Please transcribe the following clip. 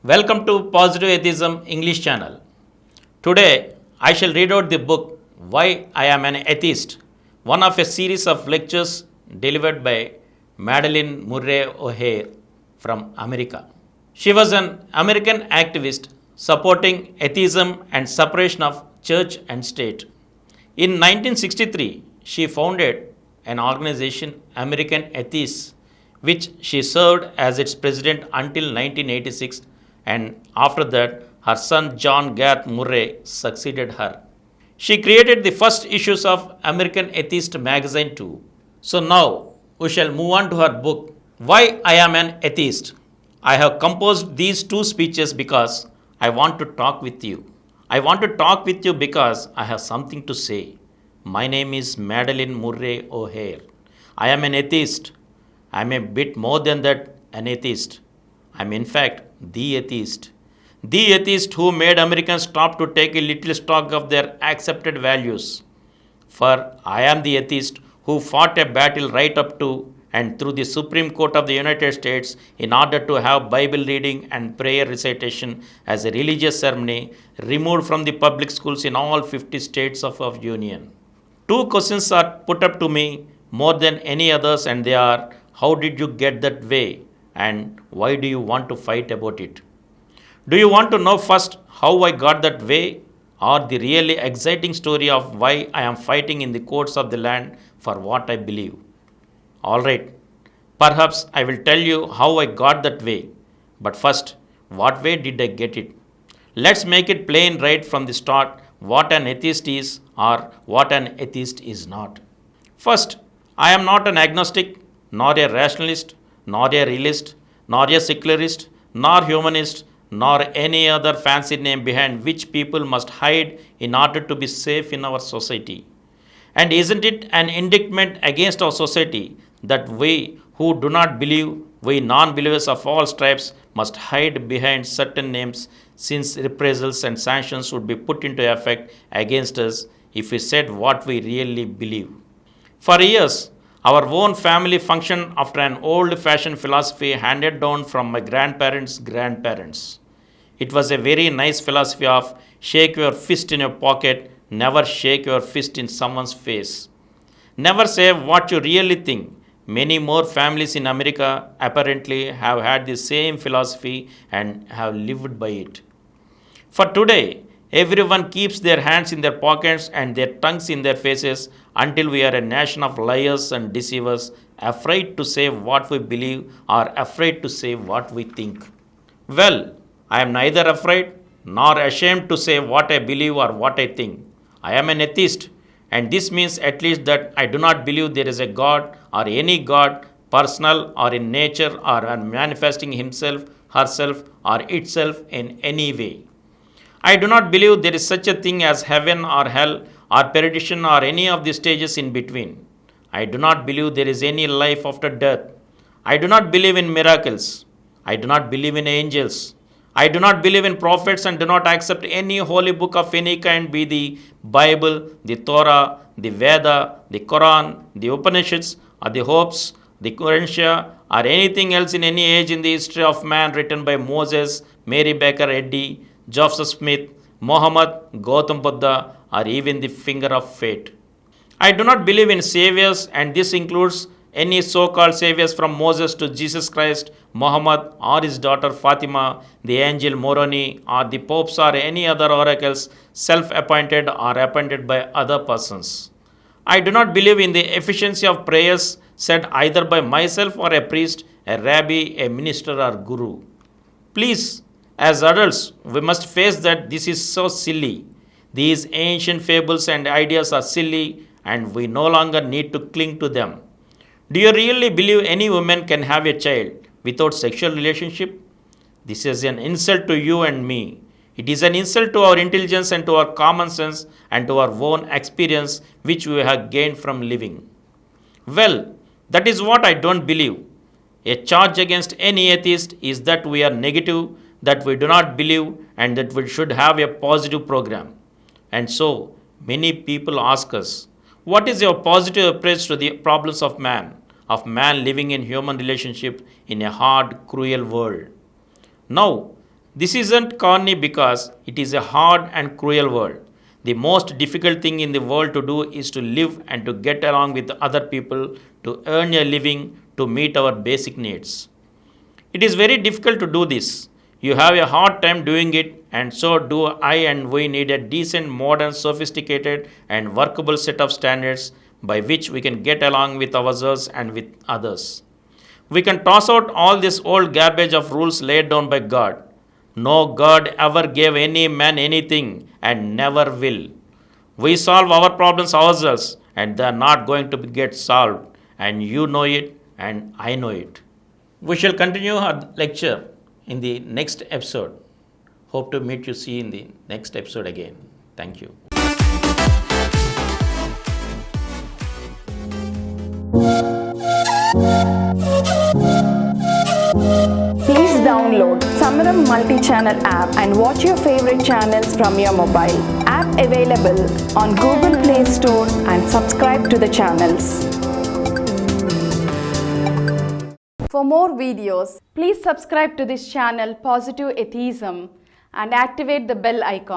Welcome to Positive Atheism English channel. Today I shall read out the book Why I Am an Atheist, one of a series of lectures delivered by Madeleine Murray O'Hair from America. She was an American activist supporting atheism and separation of church and state. In 1963, she founded an organization, American Atheists, which she served as its president until 1986, and after that, her son John Garth Murray succeeded her. She created the first issues of American Atheist magazine too. So now we shall move on to her book, Why I Am an Atheist. I have composed these two speeches because I want to talk with you. I want to talk with you because I have something to say. My name is Madeleine Murray O'Hair. I am an atheist. I am a bit more than that, an atheist. I am in fact the atheist. The atheist who made Americans stop to take a little stock of their accepted values. For I am the atheist who fought a battle right up to and through the Supreme Court of the United States in order to have Bible reading and prayer recitation as a religious ceremony removed from the public schools in all 50 states of our Union. Two questions are put up to me more than any others, and they are: how did you get that way? And why do you want to fight about it? Do you want to know first how I got that way, or the really exciting story of why I am fighting in the courts of the land for what I believe? Alright, perhaps I will tell you how I got that way, but first, what way did I get it? Let's make it plain right from the start what an atheist is or what an atheist is not. First, I am not an agnostic, nor a rationalist, nor a realist, nor a secularist, nor humanist, nor any other fancy name behind which people must hide in order to be safe in our society. And isn't it an indictment against our society that we who do not believe, we non believers of all stripes, must hide behind certain names, since reprisals and sanctions would be put into effect against us if we said what we really believe? For years, our own family functioned after an old fashioned philosophy handed down from my grandparents' grandparents. It was a very nice philosophy of shake your fist in your pocket, never shake your fist in someone's face. Never say what you really think. Many more families in America apparently have had the same philosophy and have lived by it. For today, everyone keeps their hands in their pockets and their tongues in their faces until we are a nation of liars and deceivers, afraid to say what we believe or afraid to say what we think. Well, I am neither afraid nor ashamed to say what I believe or what I think. I am an atheist, and this means at least that I do not believe there is a God or any God, personal or in nature or manifesting himself, herself, or itself in any way. I do not believe there is such a thing as heaven or hell or perdition or any of the stages in between. I do not believe there is any life after death. I do not believe in miracles. I do not believe in angels. I do not believe in prophets and do not accept any holy book of any kind, be the Bible, the Torah, the Veda, the Quran, the Upanishads, or the Hopes, the Quran, or anything else in any age in the history of man written by Moses, Mary Baker Eddy, Joseph Smith, Muhammad, Gautam Buddha, or even the finger of fate. I do not believe in saviors, and this includes any so-called saviors from Moses to Jesus Christ, Muhammad or his daughter Fatima, the angel Moroni, or the popes or any other oracles self-appointed or appointed by other persons. I do not believe in the efficiency of prayers said either by myself or a priest, a rabbi, a minister or guru. Please, as adults, we must face that this is so silly. These ancient fables and ideas are silly, and we no longer need to cling to them. Do you really believe any woman can have a child without sexual relationship? This is an insult to you and me. It is an insult to our intelligence and to our common sense and to our own experience which we have gained from living. Well, that is what I don't believe. A charge against any atheist is that we are negative, that we do not believe, and that we should have a positive program. And so, many people ask us, what is your positive approach to the problems of man living in human relationship in a hard, cruel world? Now, This isn't corny because it is a hard and cruel world. The most difficult thing in the world to do is to live and to get along with other people, to earn a living, to meet our basic needs. It is very difficult to do this. You have a hard time doing it, and so do I, and we need a decent, modern, sophisticated, and workable set of standards by which we can get along with ourselves and with others. We can toss out all this old garbage of rules laid down by God. No God ever gave any man anything and never will. We solve our problems ourselves and they are not going to get solved. And you know it and I know it. We shall continue our lecture in the next episode. Hope to meet you see in the next episode again. Thank you. Please download Samaram multi-channel app and watch your favorite channels from your mobile. App available on Google Play Store and subscribe to the channels. For more videos, please subscribe to this channel Positive Atheism and activate the bell icon.